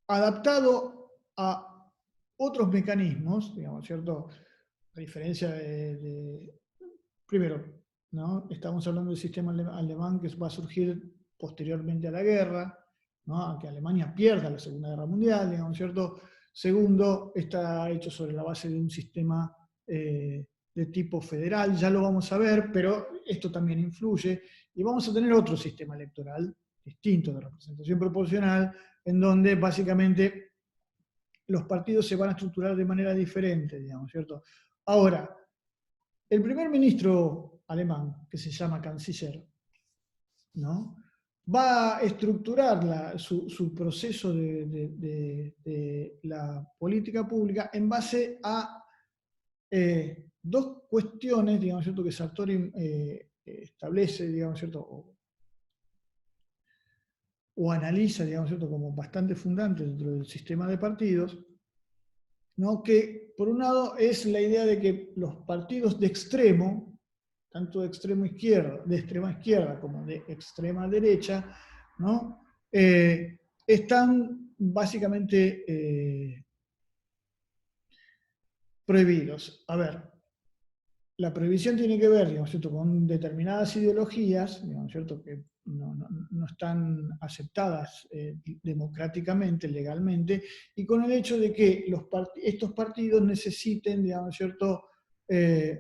adaptado a otros mecanismos, digamos, ¿cierto? A diferencia primero, ¿no?, estamos hablando del sistema alemán que va a surgir posteriormente a la guerra, ¿no?, a que Alemania pierda la Segunda Guerra Mundial, digamos, ¿cierto? Segundo, está hecho sobre la base de un sistema de tipo federal, ya lo vamos a ver, pero esto también influye, y vamos a tener otro sistema electoral distinto de representación proporcional, en donde básicamente los partidos se van a estructurar de manera diferente, digamos, ¿cierto? Ahora, el primer ministro alemán, que se llama Canciller, ¿no?, va a estructurar su proceso de la política pública en base a dos cuestiones, digamos, ¿cierto?, que Sartori establece, digamos, ¿cierto?, o analiza, digamos, ¿cierto?, como bastante fundante dentro del sistema de partidos, ¿no?, que por un lado es la idea de que los partidos de extremo, tanto de extrema izquierda como de extrema derecha, ¿no?, están básicamente prohibidos. A ver, la prohibición tiene que ver, digamos, ¿cierto?, con determinadas ideologías, digamos, ¿cierto?, que no están aceptadas democráticamente, legalmente, y con el hecho de que estos partidos necesiten, digamos, ¿cierto?,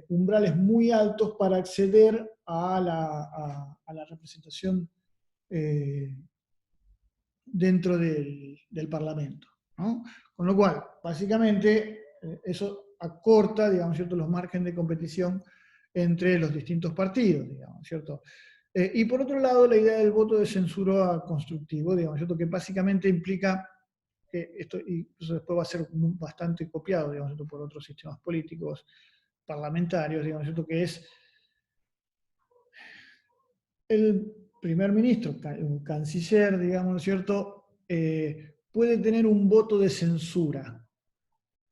umbrales muy altos para acceder a la representación dentro del Parlamento, ¿no? Con lo cual, básicamente, eso acorta, digamos, ¿cierto?, los márgenes de competición entre los distintos partidos, digamos, ¿cierto? Y por otro lado, la idea del voto de censura constructivo, digamos, ¿cierto?, que básicamente implica que esto incluso después va a ser bastante copiado, digamos, ¿cierto?, por otros sistemas políticos parlamentarios, digamos, ¿cierto?, que es el primer ministro, un canciller, digamos, ¿cierto?, puede tener un voto de censura,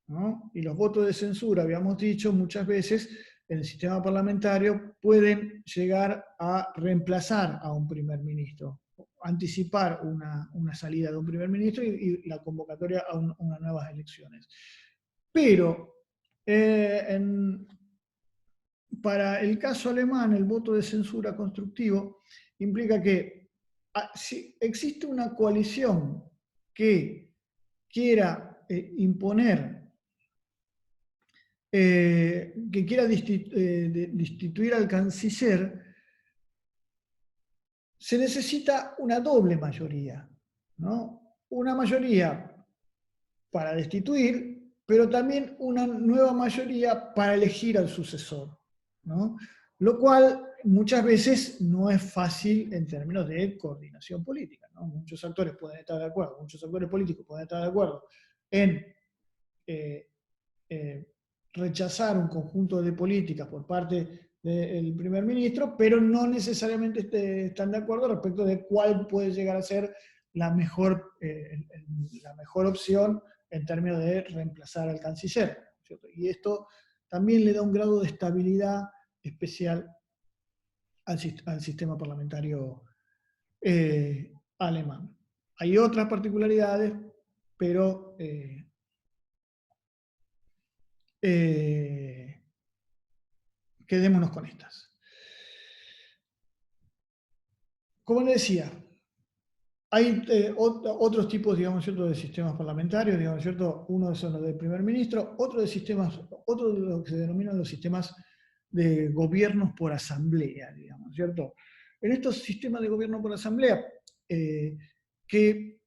¿no? Y los votos de censura, habíamos dicho muchas veces, en el sistema parlamentario pueden llegar a reemplazar a un primer ministro, anticipar una salida de un primer ministro y la convocatoria a unas nuevas elecciones. Pero para el caso alemán, el voto de censura constructivo implica que si existe una coalición que quiera imponer, que quiera destituir al canciller, se necesita una doble mayoría, ¿no? Una mayoría para destituir, pero también una nueva mayoría para elegir al sucesor, ¿no? Lo cual muchas veces no es fácil en términos de coordinación política, ¿no? Muchos actores pueden estar de acuerdo, muchos actores políticos pueden estar de acuerdo en rechazar un conjunto de políticas por parte del primer ministro, pero no necesariamente están de acuerdo respecto de cuál puede llegar a ser la mejor opción en términos de reemplazar al canciller, ¿cierto? Y esto también le da un grado de estabilidad especial al sistema parlamentario alemán. Hay otras particularidades, pero quedémonos con estas. Como les decía, hay otros tipos, digamos, ¿cierto?, de sistemas parlamentarios, digamos, ¿cierto? Uno son los del primer ministro, otro de lo que se denominan los sistemas de gobiernos por asamblea, digamos, ¿cierto? En estos sistemas de gobierno por asamblea, que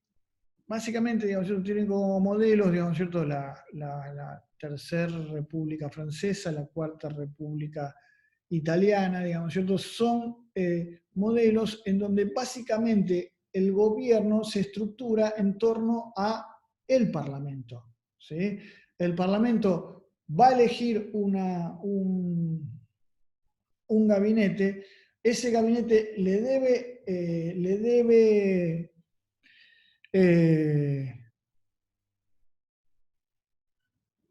básicamente, digamos, ¿cierto?, tienen como modelos, digamos, ¿cierto?, la Tercera República Francesa, la Cuarta República Italiana, digamos, ¿cierto? Son modelos en donde básicamente el gobierno se estructura en torno a el Parlamento, ¿sí? El Parlamento va a elegir un gabinete, ese gabinete le debe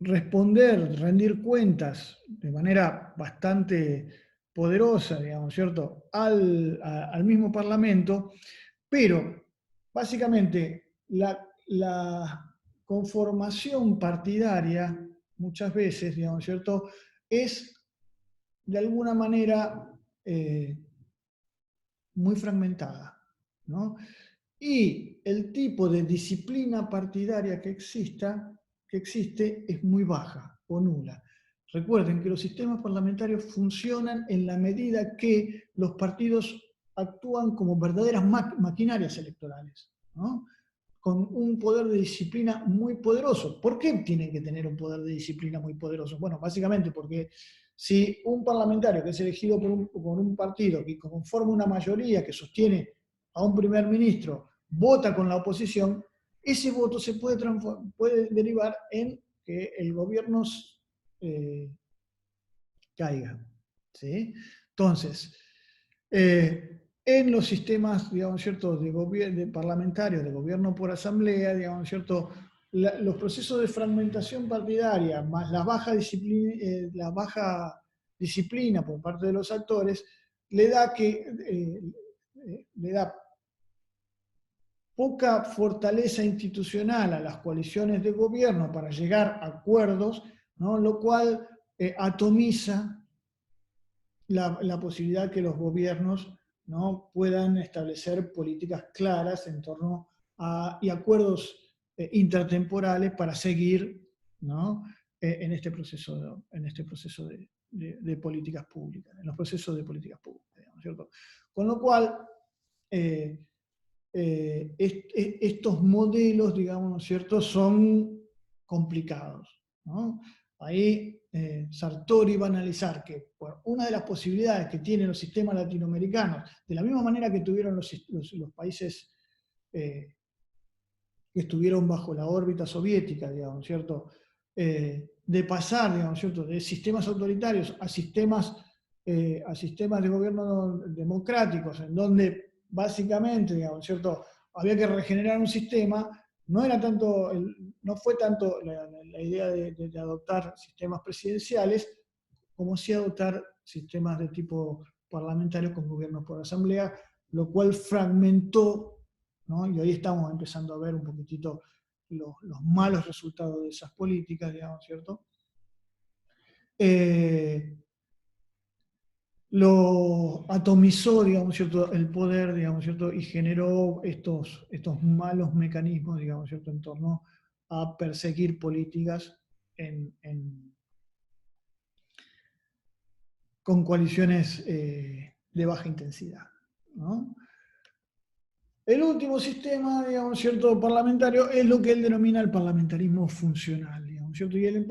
responder, rendir cuentas de manera bastante poderosa, digamos, ¿cierto?, al mismo Parlamento, pero básicamente la conformación partidaria, muchas veces, digamos, ¿cierto?, es de alguna manera muy fragmentada, ¿no? Y el tipo de disciplina partidaria que existe es muy baja o nula. Recuerden que los sistemas parlamentarios funcionan en la medida que los partidos actúan como verdaderas maquinarias electorales, ¿no?, con un poder de disciplina muy poderoso. ¿Por qué tienen que tener un poder de disciplina muy poderoso? Bueno, básicamente porque si un parlamentario que es elegido por un partido que conforma una mayoría que sostiene a un primer ministro vota con la oposición, ese voto se puede derivar en que el gobierno caiga, ¿sí? Entonces, en los sistemas, digamos, ¿cierto?, de parlamentarios, de gobierno por asamblea, digamos, ¿cierto?, los procesos de fragmentación partidaria más la baja disciplina por parte de los actores le da poca fortaleza institucional a las coaliciones de gobierno para llegar a acuerdos, ¿no?, lo cual atomiza la posibilidad que los gobiernos, ¿no?, puedan establecer políticas claras en torno y acuerdos intertemporales para seguir, ¿no?, en este proceso de políticas públicas, en los procesos de políticas públicas, digamos, ¿cierto? Con lo cual, estos modelos, digamos, ¿cierto?, son complicados, ¿no? Ahí Sartori va a analizar que una de las posibilidades que tienen los sistemas latinoamericanos, de la misma manera que tuvieron los países que estuvieron bajo la órbita soviética, digamos, ¿cierto?, de pasar, digamos, ¿cierto?, de sistemas autoritarios a sistemas de gobierno democráticos, en donde básicamente, digamos, ¿cierto?, había que regenerar un sistema, no fue tanto la idea de adoptar sistemas presidenciales, como sí adoptar sistemas de tipo parlamentario con gobiernos por asamblea, lo cual fragmentó, ¿no? Y hoy estamos empezando a ver un poquitito los malos resultados de esas políticas, digamos, ¿cierto? Lo atomizó, digamos, ¿cierto?, el poder, digamos, ¿cierto?, y generó estos malos mecanismos, digamos, ¿cierto?, en torno a perseguir políticas con coaliciones de baja intensidad, ¿no? El último sistema, digamos, ¿cierto?, parlamentario es lo que él denomina el parlamentarismo funcional, digamos, ¿cierto? Y en el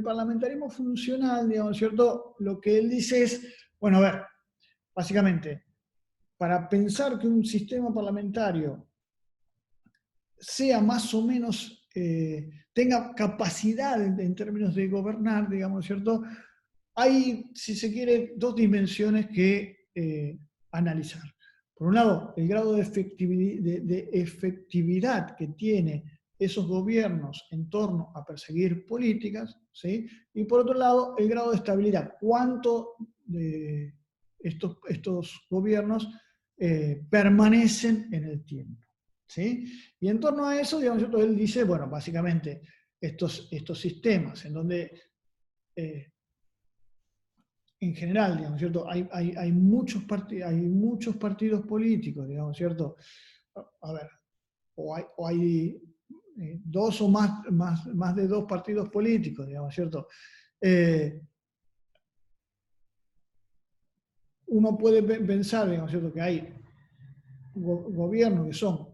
parlamentarismo funcional, digamos, ¿cierto?, lo que él dice es, bueno, a ver, básicamente, para pensar que un sistema parlamentario sea más o menos, tenga capacidad en términos de gobernar, digamos, ¿cierto?, hay, si se quiere, dos dimensiones que analizar. Por un lado, el grado de efectividad que tiene esos gobiernos en torno a perseguir políticas, ¿sí? Y por otro lado, el grado de estabilidad. ¿Cuánto de estos gobiernos permanecen en el tiempo? ¿Sí? Y en torno a eso, digamos, él dice, bueno, básicamente, estos sistemas en donde en general, digamos, ¿cierto? Hay muchos partidos políticos, digamos, ¿cierto? A ver, o hay dos o más de dos partidos políticos, digamos, ¿cierto? Uno puede pensar, digamos, ¿cierto?, que hay gobiernos que son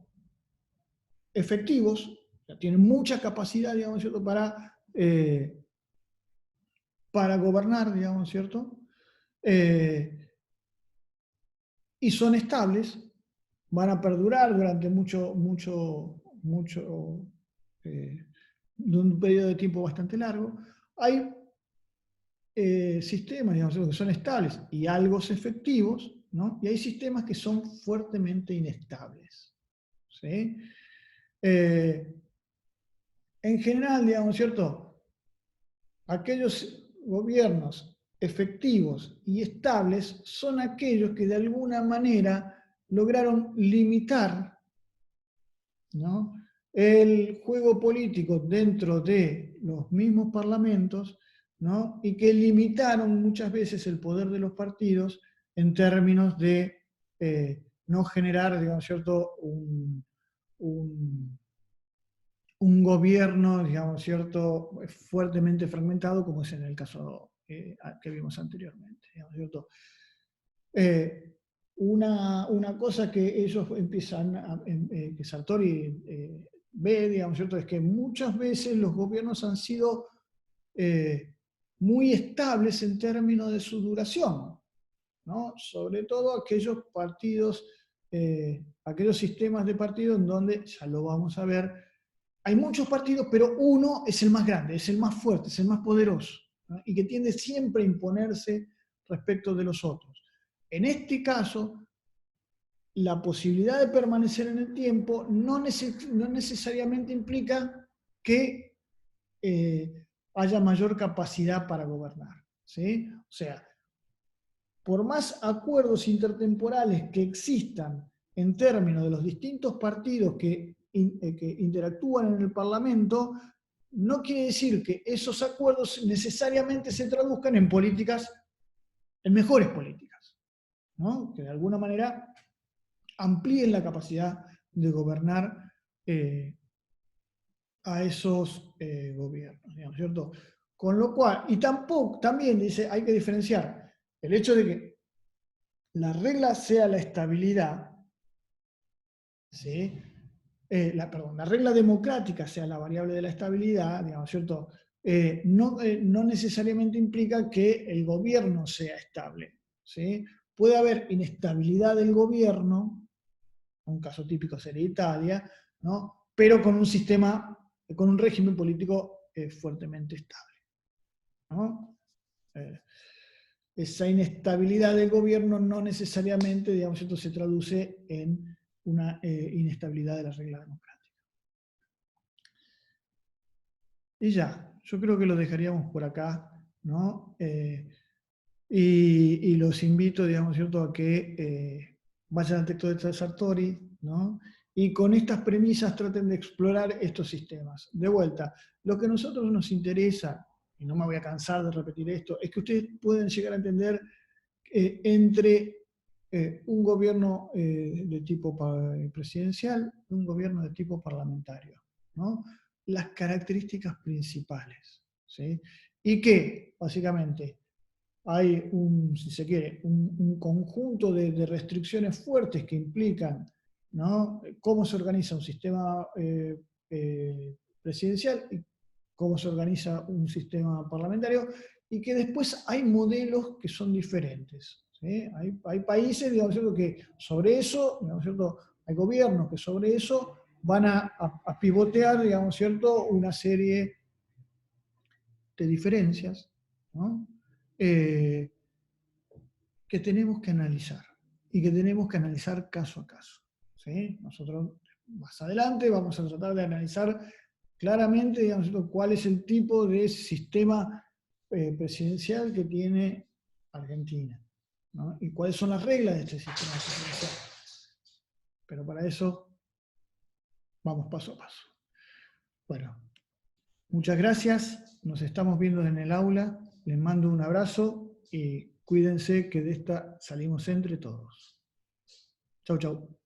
efectivos, o sea, tienen mucha capacidad, digamos, ¿cierto?, para gobernar, digamos, ¿cierto? Y son estables, van a perdurar durante un periodo de tiempo bastante largo. Hay sistemas, digamos, que son estables y algo efectivos, ¿no? Y hay sistemas que son fuertemente inestables, ¿sí? En general, digamos, ¿cierto?, aquellos gobiernos efectivos y estables son aquellos que de alguna manera lograron limitar, ¿no?, el juego político dentro de los mismos parlamentos, ¿no?, y que limitaron muchas veces el poder de los partidos en términos de no generar, digamos, ¿cierto?, un gobierno, digamos, ¿cierto?, fuertemente fragmentado, como es en el caso que vimos anteriormente, digamos, ¿cierto? Una cosa que ellos empiezan, que Sartori ve, digamos, ¿cierto?, es que muchas veces los gobiernos han sido muy estables en términos de su duración, ¿no? Sobre todo aquellos partidos, aquellos sistemas de partidos en donde, ya lo vamos a ver, hay muchos partidos, pero uno es el más grande, es el más fuerte, es el más poderoso, ¿no?, y que tiende siempre a imponerse respecto de los otros. En este caso, la posibilidad de permanecer en el tiempo no necesariamente implica que haya mayor capacidad para gobernar, ¿sí? O sea, por más acuerdos intertemporales que existan en términos de los distintos partidos que interactúan en el Parlamento, no quiere decir que esos acuerdos necesariamente se traduzcan en políticas, en mejores políticas, ¿no?, que de alguna manera amplíen la capacidad de gobernar a esos gobiernos, digamos, ¿cierto? Con lo cual, y también dice, hay que diferenciar el hecho de que la regla sea la estabilidad, ¿sí? La regla democrática sea la variable de la estabilidad, digamos, ¿cierto? No necesariamente implica que el gobierno sea estable, ¿sí? Puede haber inestabilidad del gobierno, un caso típico sería Italia, ¿no?, pero con un sistema, con un régimen político fuertemente estable, ¿no? Esa inestabilidad del gobierno no necesariamente, digamos, ¿cierto?, se traduce en una inestabilidad de la regla democrática. Y ya, yo creo que lo dejaríamos por acá, ¿no? Y los invito, digamos, ¿cierto?, a que vayan al texto de Sartori, ¿no? Y con estas premisas traten de explorar estos sistemas. De vuelta, lo que a nosotros nos interesa, y no me voy a cansar de repetir esto, es que ustedes pueden llegar a entender entre un gobierno de tipo presidencial y un gobierno de tipo parlamentario, ¿no? Las características principales, ¿sí? Y que, básicamente, hay si se quiere, un conjunto de restricciones fuertes que implican, ¿no?, cómo se organiza un sistema presidencial y cómo se organiza un sistema parlamentario, y que después hay modelos que son diferentes, ¿sí? Hay países, digamos, ¿cierto?, que sobre eso, digamos, ¿cierto?, hay gobiernos que sobre eso van a pivotear, digamos, ¿cierto?, una serie de diferencias, ¿no? Que tenemos que analizar y que tenemos que analizar caso a caso, ¿sí? Nosotros más adelante vamos a tratar de analizar claramente, digamos, cuál es el tipo de sistema presidencial que tiene Argentina, ¿no? Y cuáles son las reglas de este sistema presidencial. Pero para eso vamos paso a paso. Bueno, muchas gracias, nos estamos viendo en el aula, les mando un abrazo y cuídense que de esta salimos entre todos. Chau, chau.